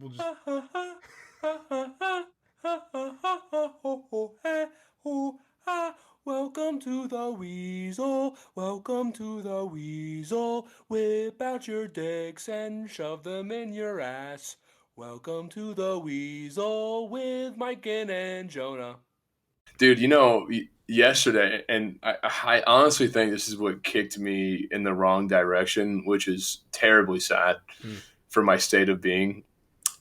we'll just. Welcome to the Weasel. Welcome to the Weasel. Whip out your dicks and shove them in your ass. Welcome to the Weasel with Mike and Jonah. Dude, yesterday, and I honestly think this is what kicked me in the wrong direction, which is terribly sad for my state of being.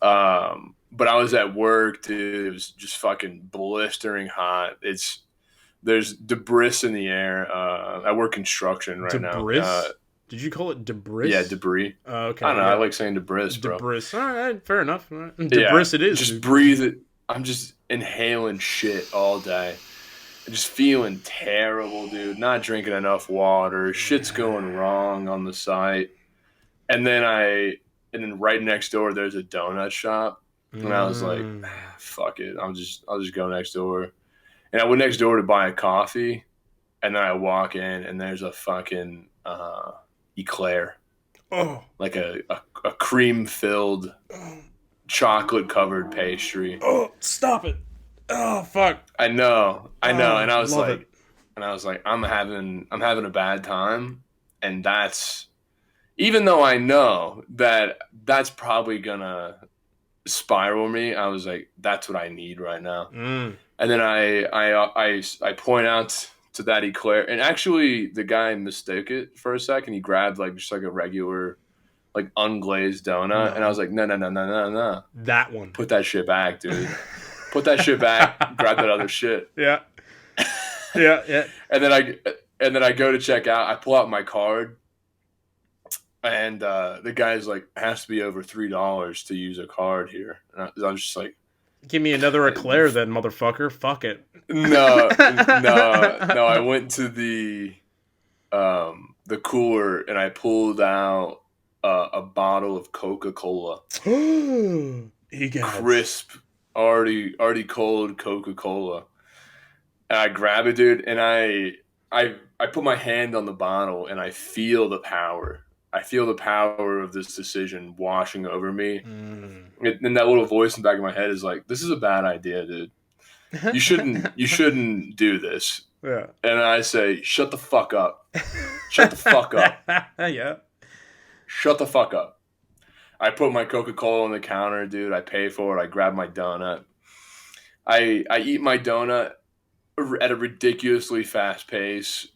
But I was at work, dude. It was just fucking blistering hot. There's debris in the air. I work construction right Debris? now. Did you call it debris? Yeah, debris. Okay. I don't know. Yeah. I like saying debris, bro. Debris. All right, fair enough. All right. Debris it is. Just dude. breathe it. I'm just inhaling shit all day. Just feeling terrible, dude. Not drinking enough water. Shit's going wrong on the site. And then right next door there's a donut shop. And I was like, fuck it. I'll just go next door. And I went next door to buy a coffee, and then I walk in and there's a fucking eclair. Oh. Like a cream filled chocolate covered pastry. Oh, stop it. Oh, fuck. I know. And I was love like, I'm having a bad time. And that's, even though I know that that's probably gonna spiral me, I was like, that's what I need right now. And then I point out to that eclair, and actually the guy mistook it for a second. He grabbed just like a regular, like unglazed donut, and I was like, no. That one. Put that shit back, dude. Put that shit back. Grab that other shit. Yeah. Yeah. And then I go to check out. I pull out my card, and the guy's like, has to be over $3 to use a card here. And I'm just like, give me another eclair then, motherfucker. Fuck it. No. I went to the cooler and I pulled out a bottle of Coca-Cola. Crisp, already cold Coca-Cola. And I grab it, dude, and I put my hand on the bottle and I feel the power. I feel the power of this decision washing over me. And that little voice in the back of my head is like, this is a bad idea, dude. You shouldn't do this. Yeah. And I say, shut the fuck up. Shut the fuck up. Yeah. Shut the fuck up. I put my Coca-Cola on the counter, dude. I pay for it. I grab my donut. I eat my donut at a ridiculously fast pace,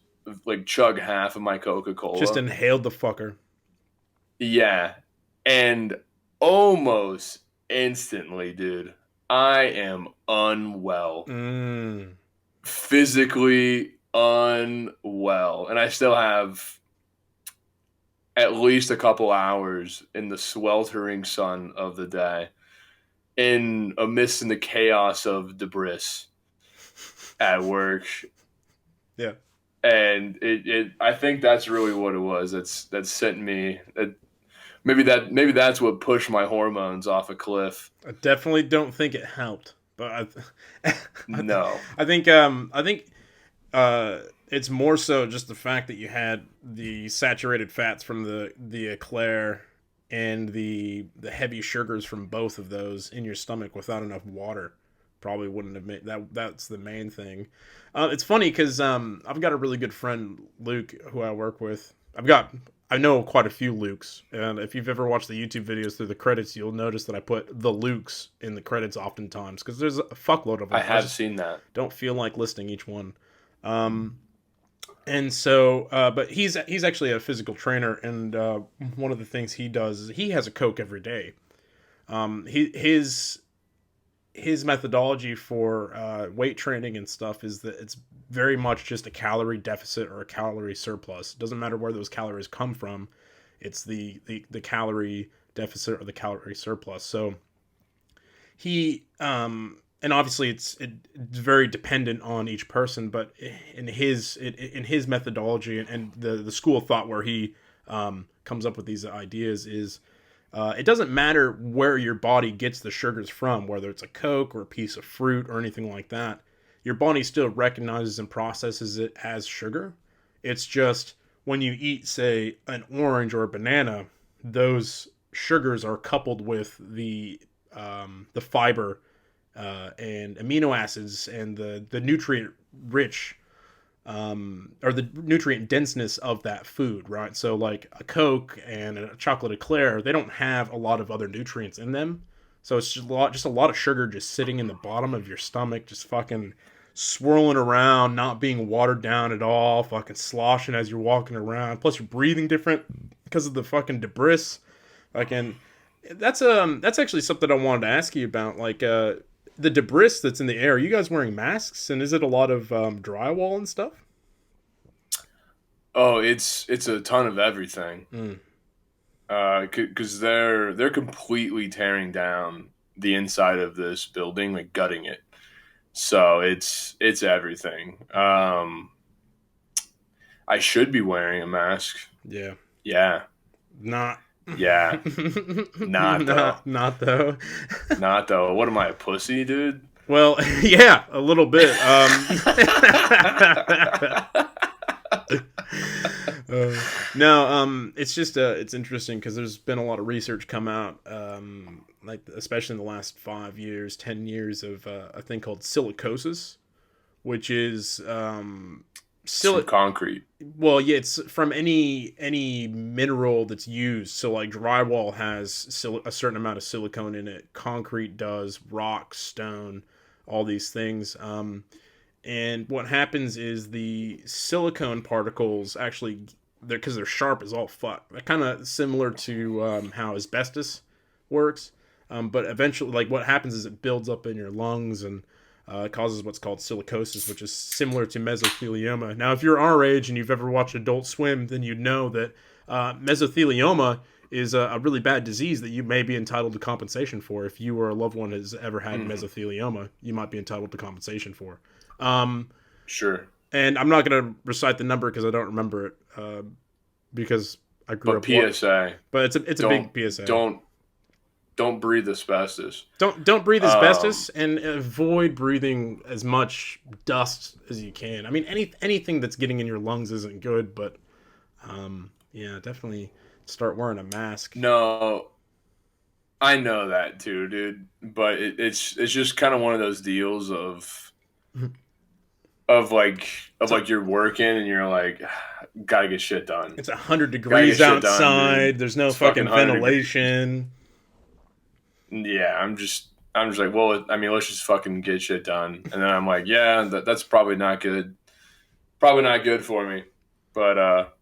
like chug half of my Coca-Cola. Just inhaled the fucker. Yeah. And almost instantly, dude, I am unwell. Physically unwell. And I still have at least a couple hours in the sweltering sun of the day amidst the chaos of debris at work. Yeah. And I think that's really what it was. That sent me. Maybe that's what pushed my hormones off a cliff. I definitely don't think it helped, but No. I think it's more so just the fact that you had the saturated fats from the eclair and the heavy sugars from both of those in your stomach without enough water. Probably wouldn't have made that. That's the main thing. It's funny because I've got a really good friend, Luke, who I work with. I know quite a few Lukes, and if you've ever watched the YouTube videos through the credits, you'll notice that I put the Lukes in the credits oftentimes because there's a fuckload of them. I have seen that. Don't feel like listing each one. And so, but he's actually a physical trainer, and one of the things he does is he has a Coke every day. His methodology for weight training and stuff is that it's very much just a calorie deficit or a calorie surplus. It doesn't matter where those calories come from. It's the calorie deficit or the calorie surplus. So he, and obviously it's very dependent on each person, but in his methodology and the school of thought where he comes up with these ideas is, it doesn't matter where your body gets the sugars from, whether it's a Coke or a piece of fruit or anything like that. Your body still recognizes and processes it as sugar. It's just when you eat, say, an orange or a banana, those sugars are coupled with the the fiber and amino acids and the nutrient rich or the nutrient denseness of that food, right? So like a Coke and a chocolate eclair, they don't have a lot of other nutrients in them. So it's just a lot of sugar just sitting in the bottom of your stomach, just fucking swirling around, not being watered down at all, fucking sloshing as you're walking around. Plus you're breathing different because of the fucking debris. Like, and that's actually something I wanted to ask you about. Like the debris that's in the air. Are you guys wearing masks? And is it a lot of drywall and stuff? Oh, it's a ton of everything. Mm. Because they're completely tearing down the inside of this building, like gutting it. So it's everything. I should be wearing a mask. Yeah. Yeah. Not. Yeah. Not though. Not though. Not though. What am I, a pussy, dude? Well, yeah, a little bit. No, it's just it's interesting because there's been a lot of research come out, like especially in the last 5 years, 10 years of a thing called silicosis, which is Concrete. well, yeah, it's from any mineral that's used. So like drywall has a certain amount of silicone in it. Concrete does, rock, stone, all these things. And what happens is the silicone particles actually, because they're sharp as all fuck. They're kind of similar to how asbestos works. But eventually, like what happens is it builds up in your lungs and causes what's called silicosis, which is similar to mesothelioma. Now, if you're our age and you've ever watched Adult Swim, then you'd know that mesothelioma is a really bad disease that you may be entitled to compensation for. If you or a loved one has ever had mesothelioma, you might be entitled to compensation for. Sure. And I'm not going to recite the number because I don't remember it because I grew up. PSA. But it's a big PSA. Don't breathe asbestos. Don't breathe asbestos and avoid breathing as much dust as you can. I mean, anything that's getting in your lungs isn't good, but yeah, definitely start wearing a mask. No, I know that too, dude. But it's just kind of one of those deals of like you're working and you're like, gotta get shit done. It's 100 degrees outside. Done, there's no fucking ventilation. Yeah, I'm just like, well, I mean, let's just fucking get shit done. And then I'm like, yeah, that's probably not good. Probably not good for me. But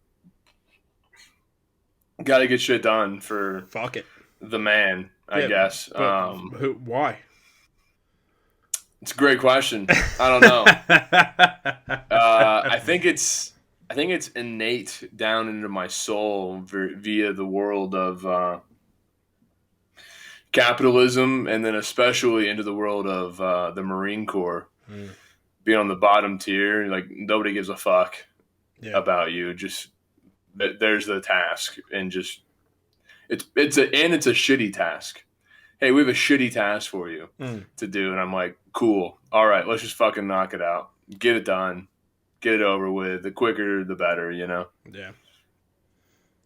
gotta get shit done for fuck it. The man, I guess. Why? It's a great question. I don't know. I think it's innate down into my soul via the world of capitalism, and then especially into the world of the Marine Corps. Being on the bottom tier, like nobody gives a fuck about you. Just there's the task, and just it's a shitty task. Hey, we have a shitty task for you to do, and I'm like, cool. All right, let's just fucking knock it out, get it done, get it over with. The quicker, the better, you know. Yeah.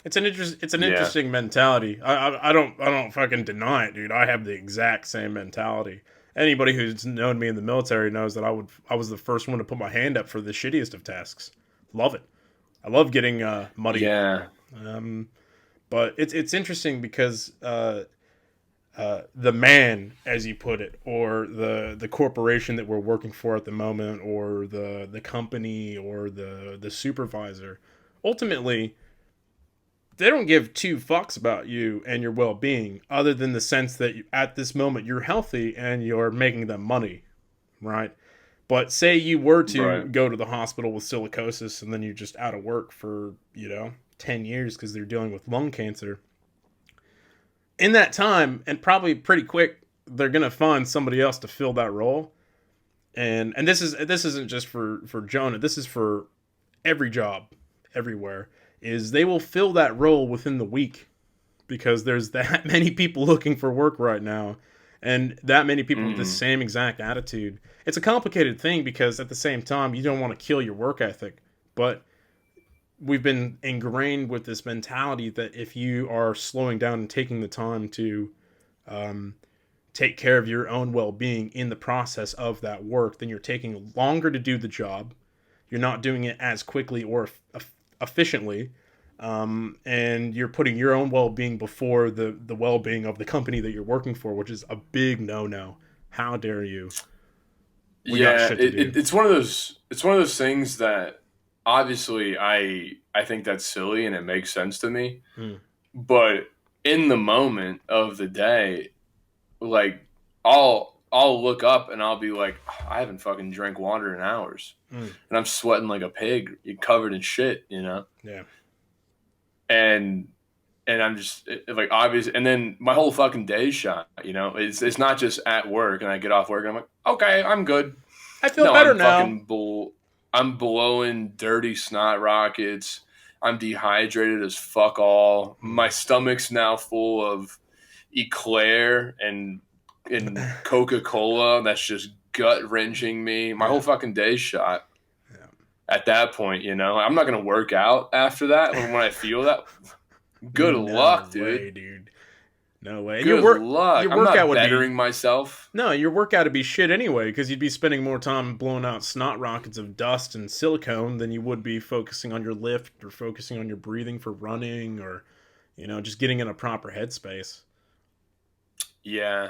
It's an interesting mentality. I don't fucking deny it, dude. I have the exact same mentality. Anybody who's known me in the military knows that I was the first one to put my hand up for the shittiest of tasks. Love it. I love getting muddy. Yeah. But it's interesting because the man, as you put it, or the corporation that we're working for at the moment, or the company, or the supervisor, ultimately, they don't give two fucks about you and your well-being, other than the sense that at this moment you're healthy and you're making them money, right? But say you were to go to the hospital with silicosis and then you're just out of work for, 10 years because they're dealing with lung cancer. In that time, and probably pretty quick, they're going to find somebody else to fill that role. And this isn't just for Jonah. This is for every job, everywhere. Is they will fill that role within the week because there's that many people looking for work right now and that many people with the same exact attitude. It's a complicated thing because at the same time, you don't want to kill your work ethic, but we've been ingrained with this mentality that if you are slowing down and taking the time to take care of your own well-being in the process of that work, then you're taking longer to do the job. You're not doing it as quickly or efficiently, and you're putting your own well-being before the well-being of the company that you're working for, which is a big no-no. How dare you? We got Yeah, shit to do. it's one of those things that obviously I think that's silly and it makes sense to me, Mm, but in the moment of the day, like I'll look up and I'll be like, I haven't fucking drank water in hours, mm, and I'm sweating like a pig, covered in shit, you know, yeah. and I'm just like obvious, and then my whole fucking day's shot, you know. It's not just at work and I get off work and I'm like, okay, I'm good. I feel No, better now. I'm blowing dirty snot rockets. I'm dehydrated as fuck all. My Mm. stomach's now full of eclair and Coca-Cola that's just gut wrenching me. My whole Yeah. fucking day's shot Yeah. at that point, you know. I'm not gonna work out after that when I feel that. Good No luck, dude. way, dude. No way. And Good luck. your I'm workout not would be bettering myself. no, your workout would be shit anyway, because you'd be spending more time blowing out snot rockets of dust and silicone than you would be focusing on your lift or focusing on your breathing for running or, just getting in a proper headspace. Yeah.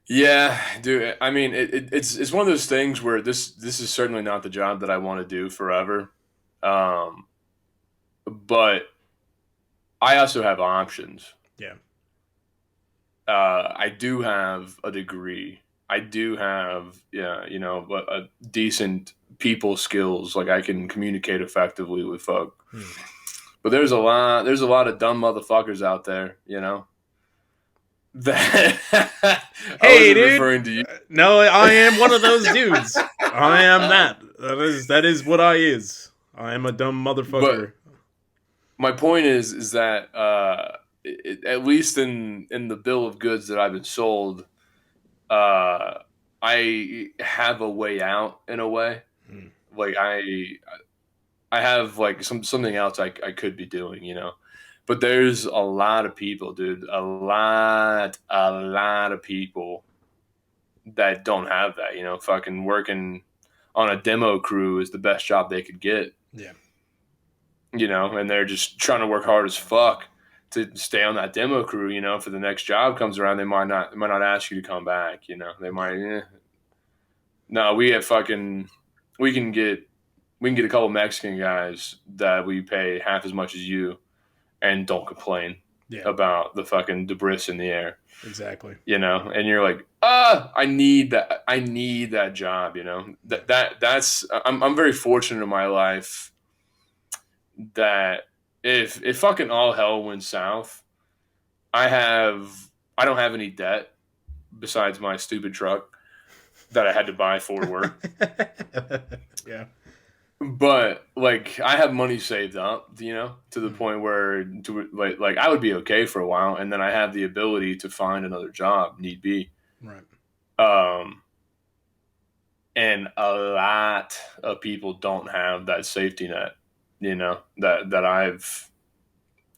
Yeah, dude. I mean, it's one of those things where this is certainly not the job that I want to do forever. Um, but I also have options. Yeah. I do have a degree. I do have, yeah, a decent people skills. Like I can communicate effectively with folk. Hmm. But there's a lot of dumb motherfuckers out there, you know. That I Hey, wasn't dude. referring to you. No, I am one of those dudes. I am that. That is what I is. I am a dumb But motherfucker. my point is that at least in the bill of goods that I've been sold, uh, I have a way out in a way. Hmm. Like I have like something else I could be doing, you know. But there's a lot of people, dude. A lot of people that don't have that, you know. Fucking working on a demo crew is the best job they could get, Yeah. you know, and they're just trying to work hard as fuck to stay on that demo crew, you know. For the next job comes around, they might not ask you to come back, you know. They might, no, we have fucking, we can get a couple Mexican guys that we pay half as much as you, and don't complain Yeah. about the fucking debris in the air, Exactly. you know. And you're like, I need that job, you know. That's I'm very fortunate in my life that if fucking all hell went south, I don't have any debt besides my stupid truck that I had to buy for work. Yeah. But like I have money saved up, you know, to the Hmm. point where like I would be okay for a while, and then I have the ability to find another job, need be. Right. Um, and a lot of people don't have that safety net, you know, that I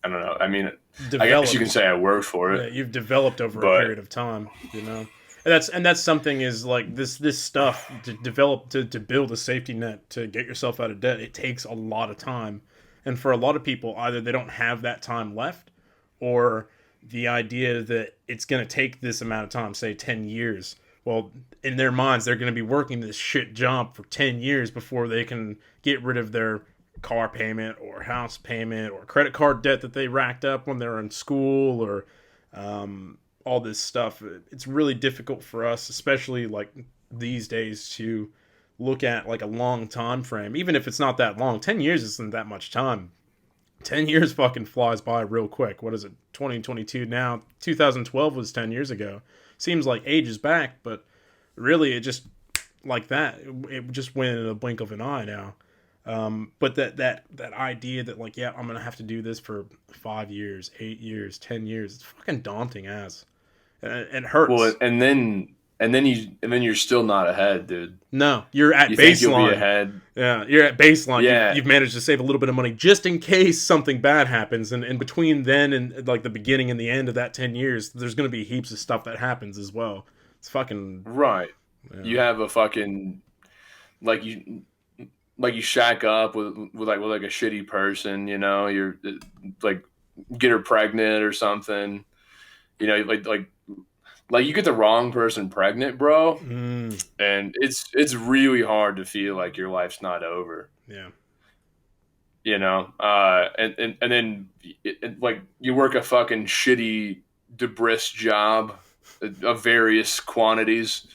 don't know. I mean, I guess you can Developed. say I worked for Yeah, it, you've developed over a but period of time. And that's something is like this stuff to develop to build a safety net to get yourself out of debt. It takes a lot of time, and for a lot of people, either they don't have that time left, or the idea that it's going to take this amount of time, say 10 years. Well, in their minds, they're going to be working this shit job for 10 years before they can get rid of their car payment or house payment or credit card debt that they racked up when they were in school or all this stuff. It's really difficult for us, especially like these days, to look at like a long time frame. Even if it's not that long, 10 years isn't that much time. 10 years fucking flies by real quick. What is it? 2022 now. 2012 was 10 years ago. Seems like ages back, but really it just like that. It just went in a blink of an eye now. But that idea that like, yeah, I'm gonna have to do this for 5 years, 8 years, 10 years, it's fucking daunting as, and it well, hurts. and then and then you're still not ahead, dude. No, you're at You think you'll be baseline. ahead. Yeah, you're at baseline. Yeah, You've managed to save a little bit of money just in case something bad happens. And in between then and like the beginning and the end of that 10 years, there's going to be heaps of stuff that happens as well. It's fucking. right. Yeah. You have a fucking like you shack up with a shitty person, you know, you're like get her pregnant or something, you know, like you get the wrong person pregnant, bro, Mm, and it's really hard to feel like your life's not over, yeah. you know, and then like you work a fucking shitty debris job of various quantities.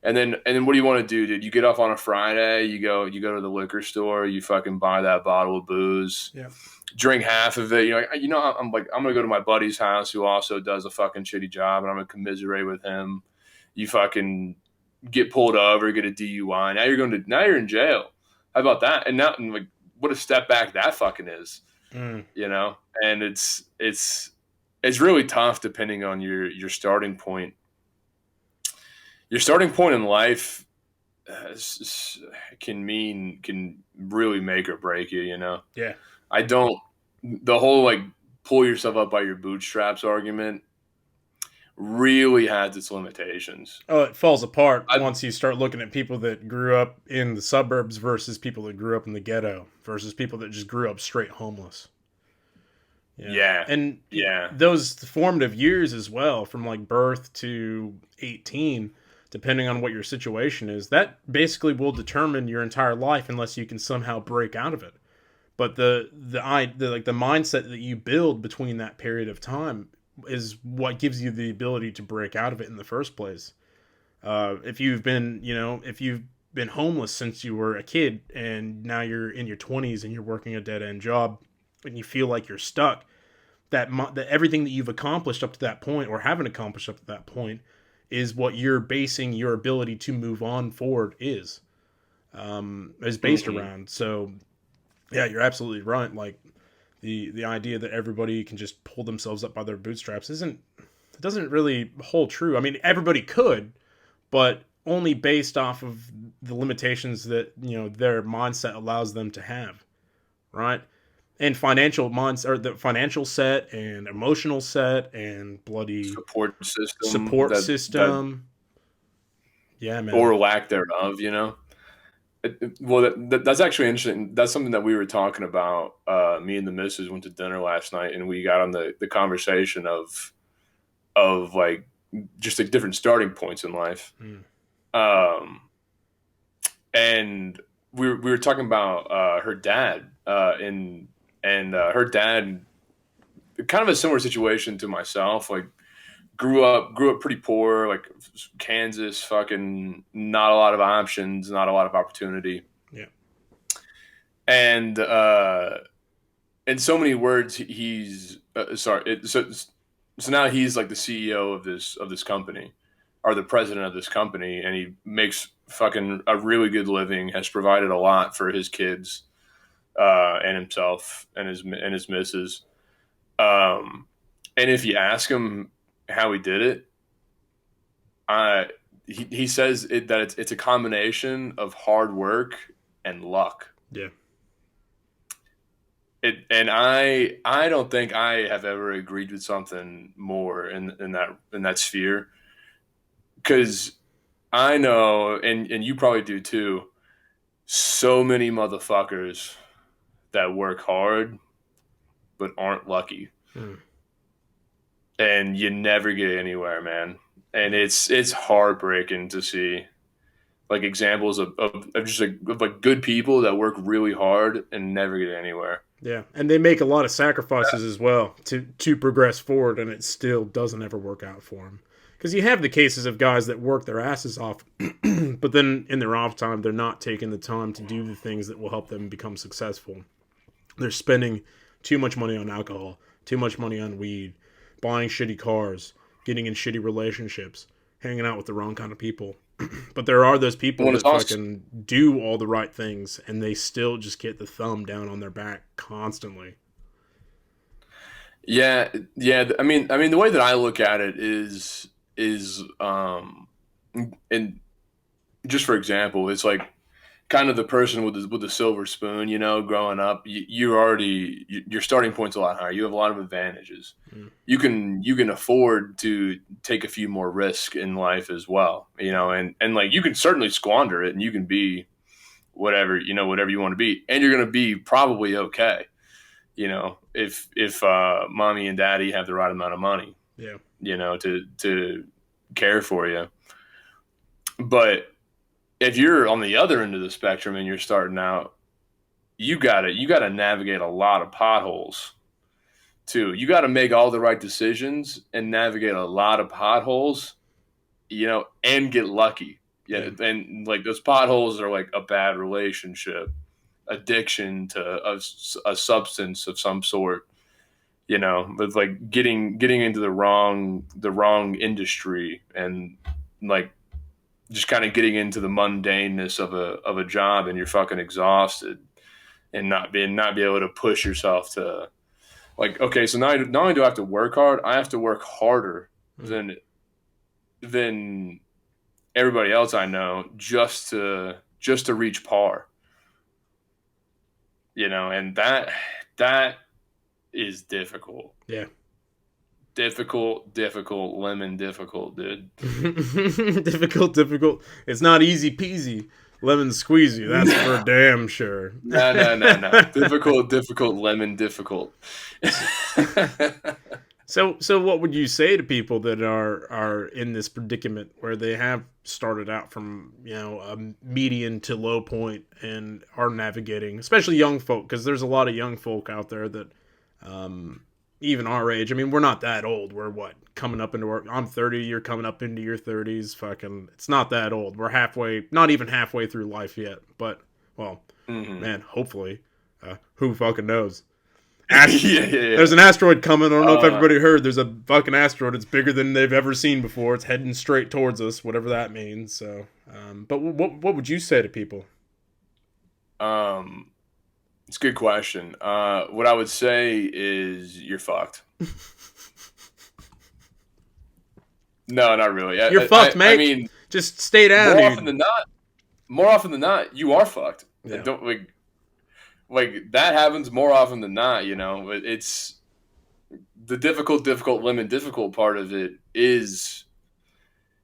And then what do you want to do, dude? You get off on a Friday, you go to the liquor store, you fucking buy that bottle of booze, Yeah. drink half of it. I'm gonna go to my buddy's house who also does a fucking shitty job, and I'm gonna commiserate with him. You fucking get pulled over, get a DUI. Now you're in jail. How about that? And like what a step back that fucking is, Mm, you know? And it's really tough depending on your starting point. Your starting point in life can really make or break you, you know. yeah. I don't the whole like pull yourself up by your bootstraps argument really has its limitations. Oh, it falls apart I, once you start looking at people that grew up in the suburbs versus people that grew up in the ghetto versus people that just grew up straight homeless. Yeah. yeah, And yeah, those formative years as well, from like birth to 18, depending on what your situation is, that basically will determine your entire life unless you can somehow break out of it. But the mindset that you build between that period of time is what gives you the ability to break out of it in the first place. If you've been homeless since you were a kid and now you're in your 20s and you're working a dead end job and you feel like you're stuck, that everything that you've accomplished up to that point or haven't accomplished up to that point is what you're basing your ability to move on forward is based mm-hmm. around. So yeah, you're absolutely right. Like the idea that everybody can just pull themselves up by their bootstraps it doesn't really hold true. I mean, everybody could, but only based off of the limitations that, their mindset allows them to have, right? And financial minds or the financial set and emotional set and bloody support system support that system. Yeah, man. or lack thereof, you know. Well, that's actually interesting. That's something that we were talking about. Me and the missus went to dinner last night, and we got on the conversation of like just like different starting points in life. Mm. And we were talking about her dad, and her dad, kind of a similar situation to myself. Like grew up pretty poor, like Kansas, fucking not a lot of options, not a lot of opportunity. Yeah. And in so many words, he's so now he's like the CEO of this company, or the president of this company, and he makes fucking a really good living, has provided a lot for his kids, and himself and his missus. And if you ask him how he did it, he says that it's a combination of hard work and luck. Yeah. And I don't think I have ever agreed with something more in that sphere, because I know, and you probably do too, so many motherfuckers that work hard but aren't lucky. Mm. And you never get anywhere, man. And it's heartbreaking to see like examples of just like good people that work really hard and never get anywhere. Yeah, and they make a lot of sacrifices as well to progress forward, and it still doesn't ever work out for them. Because you have the cases of guys that work their asses off, but then in their off time, they're not taking the time to do the things that will help them become successful. They're spending too much money on alcohol, too much money on weed, buying shitty cars, getting in shitty relationships, hanging out with the wrong kind of people. But there are those people that fucking do all the right things, and they still just get the thumb down on their back constantly. Yeah. I mean, the way that I look at it is And just for example, it's like kind of the person with the silver spoon, growing up, your starting point's a lot higher. You have a lot of advantages. Mm. You can afford to take a few more risks in life as well, and like you can certainly squander it, and you can be whatever you want to be, and you're going to be probably okay, if mommy and daddy have the right amount of money, Yeah. to care for you. But if you're on the other end of the spectrum and you're starting out, you gotta navigate a lot of potholes too. You gotta make all the right decisions and navigate a lot of potholes, and get lucky. Yeah, Yeah. and like those potholes are like a bad relationship, addiction to a substance of some sort, but like getting into the wrong industry, and like just kind of getting into the mundaneness of a job, and you're fucking exhausted, and not be able to push yourself to, like, okay, so now not only do I have to work hard, I have to work harder Mm. than everybody else I know, just to reach par, and that is difficult. Yeah. Difficult, lemon difficult, dude. Difficult. It's not easy peasy, lemon squeezy. That's for damn sure. No, no, no, no. Difficult, lemon difficult. So what would you say to people that are in this predicament where they have started out from a median to low point and are navigating, especially young folk, because there's a lot of young folk out there that, um, even our age. I mean, we're not that old. We're what, coming up into our. I'm 30. You're coming up into your 30s. Fucking, it's not that old. We're halfway, not even halfway through life yet. But well, Hmm. man, hopefully, who fucking knows? Yeah, yeah, yeah. There's an asteroid coming. I don't know if Uh, everybody heard. There's a fucking asteroid. It's bigger than they've ever seen before. It's heading straight towards us, whatever that means. So, but what would you say to people? um, it's a good question. What I would say is you're fucked. No, not really. You're fucked, I mate. mean, Just stay down, more often dude. than not, more often than not, you are fucked. Yeah. Don't like that happens more often than not. It's the difficult, lemon difficult part of it is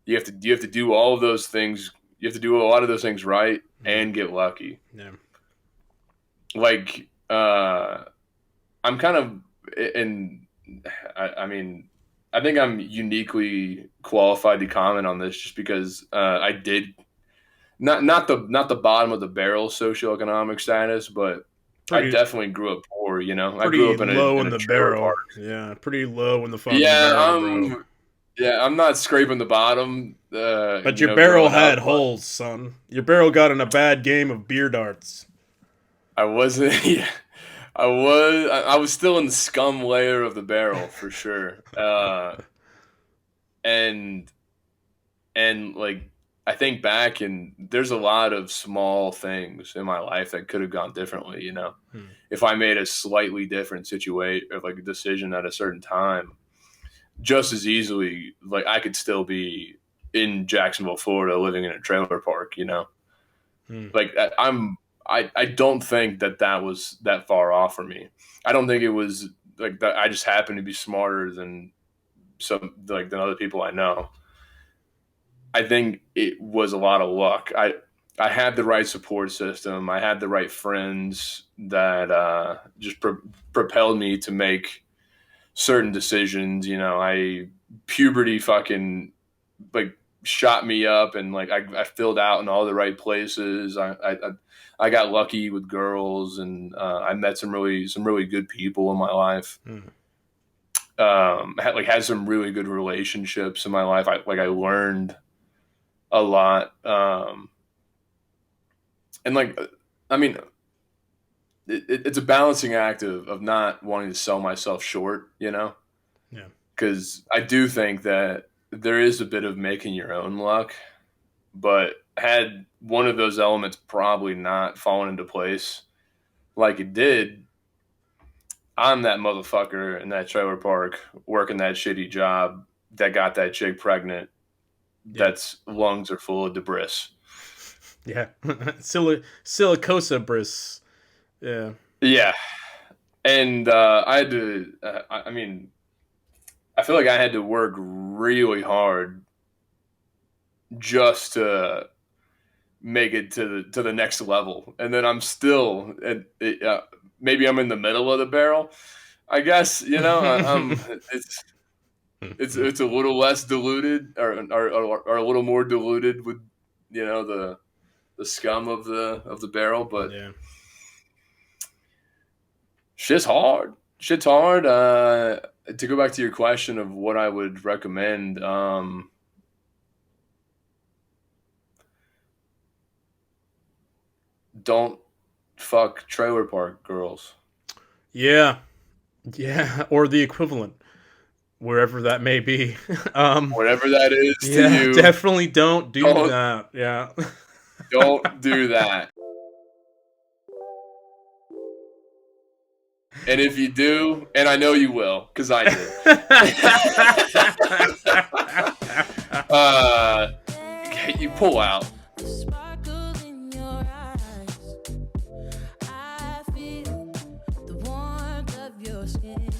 you have to do all of those things. You have to do a lot of those things right Mm, and get lucky. yeah. Like I'm kind of, and I mean, I think I'm uniquely qualified to comment on this just because I did not the bottom of the barrel socioeconomic status, but I Pretty definitely grew up poor. I grew pretty up in low in a the trailer barrel. park. Yeah, pretty low in the fucking Yeah, barrel, bro. I'm not scraping the bottom. But your barrel Growing had up, but holes, son. Your barrel got in a bad game of beer darts. I wasn't. Yeah, I was still in the scum layer of the barrel for sure. And like I think back, and there's a lot of small things in my life that could have gone differently. Hmm. If I made a slightly different situation, or like a decision at a certain time, just as easily, like I could still be in Jacksonville, Florida, living in a trailer park. Hmm. Like I don't think that was that far off for me. I don't think it was like that. I just happened to be smarter than than other people I know. I think it was a lot of luck. I had the right support system. I had the right friends that just propelled me to make certain decisions. I puberty fucking like shot me up, and like I filled out in all the right places. I got lucky with girls, and I met some really good people in my life. Hmm. Had some really good relationships in my life. I learned a lot. And like, I mean, it's a balancing act of not wanting to sell myself short, Yeah. because I do think that there is a bit of making your own luck, but had one of those elements probably not fallen into place like it did, I'm that motherfucker in that trailer park working that shitty job that got that chick pregnant that's lungs are full of debris. Yeah. Silicosa bris. Yeah. Yeah. And I had to, I mean, I feel like I had to work really hard just to make it to the next level. And then I'm still, maybe I'm in the middle of the barrel. I guess, it's a little less diluted or a little more diluted with, the scum of the barrel, but Yeah. shit's hard. Shit's hard. To go back to your question of what I would recommend, don't fuck trailer park girls. Yeah. Yeah. Or the equivalent, wherever that may be. Whatever that is to Yeah, you, definitely don't do that. Yeah. don't do that. And if you do, and I know you will, because I did, you pull out. I feel the warmth of your skin.